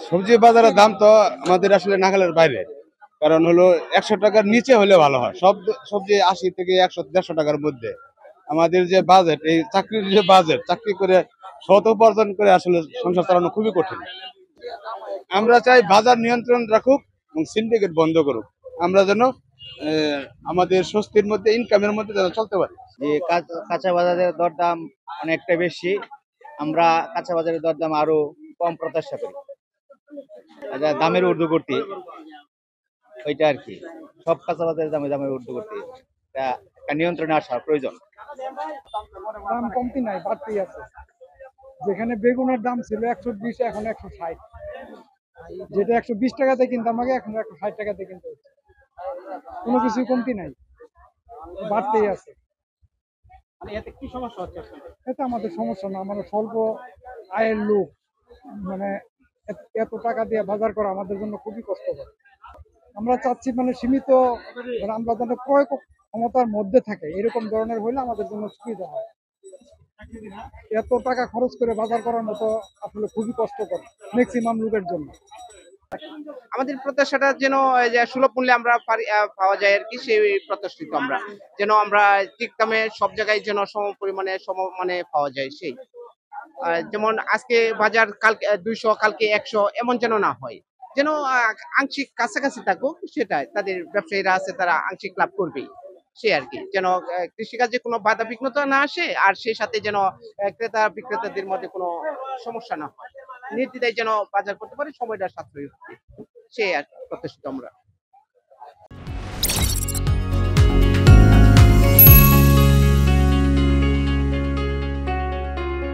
সবজি বাজারের দাম তো আমাদের আসলে নাগালের বাইরে। কারণ হলো 100 টাকার নিচে হলে ভালো হয়। সব সবজি 80 থেকে 100-150 টাকার মধ্যে। আমাদের যে বাজেট, এই চাকরির যে বাজেট, চাকরি করে শত উপার্জন করে আসলে সংসার চালানো খুবই কঠিন। আমরা চাই বাজার নিয়ন্ত্রণ রাখুক এবং সিন্ডিকেট বন্ধ করুক। আমরা যেন আমাদের স্বস্তির মধ্যে, ইনকামের মধ্যে যেন চলতে পারি। যে কাঁচা বাজারের দরদাম অনেকটা বেশি। আমরা কাঁচা বাজারের দরদাম আরো কম প্রত্যাশা করি। দামের ঊর্ধ্বগতি ওইটা আর কি। সব কাঁচা বাজারের দামের ঊর্ধ্বগতি, এটা একটা নিয়ন্ত্রণে আসা প্রয়োজন। দাম কমতি নাই, বাড়তেই আছে। যেখানে বেগুনের দাম ছিল 120, এখন 160। যেটা 120 টাকাতে কিনতাম আগে, এখন 160 টাকাতে কিনতে হচ্ছে। কোনো কিছুই কমতি নাই, বাড়তেই আছে। এতে কি সমস্যা হচ্ছে? এটা আমাদের সমস্যা না, আমরা স্বল্প আয়ের লোক, মানে এত টাকা দিয়ে বাজার করা আমাদের জন্য খুবই কষ্টকর। আমরা চাচ্ছি সীমিত, আমরা যেন ক্রয় ক্ষমতার মধ্যে থাকে এরকম ধরনের হইলে আমাদের জন্য সুবিধা হয়। এত টাকা খরচ করে বাজার করার মতো আসলে খুবই কষ্টকর ম্যাক্সিমাম লোকের জন্য। আমাদের প্রত্যাশাটা যেন এই যে সুলভ মূল্যে আমরা পাওয়া যায় আর কি, সেই প্রত্যাশিত আমরা যেন আমরা ঠিক দামে সব জায়গায় যেন সম পরিমাণে মানে পাওয়া যায় সেই। যেমন আজকে বাজার কালকে 200, কালকে 100 এমন যেন না হয়। যেন আংশিক কাছাকাছি থাকুক, সেটাই তাদের ব্যবসায়ীরা আছে তারা আংশিক লাভ করবেই। সে আর কি যেন কৃষিকাজে কোনো বাধা বিঘ্নতা না আসে, আর সেই সাথে যেন ক্রেতা বিক্রেতাদের মধ্যে কোনো সমস্যা না হয়। নির্দ্বিধায় যেন বাজার করতে পারে, সময়টা সাশ্রয়ী হবে। সে আর প্রত্যাশিত আমরা।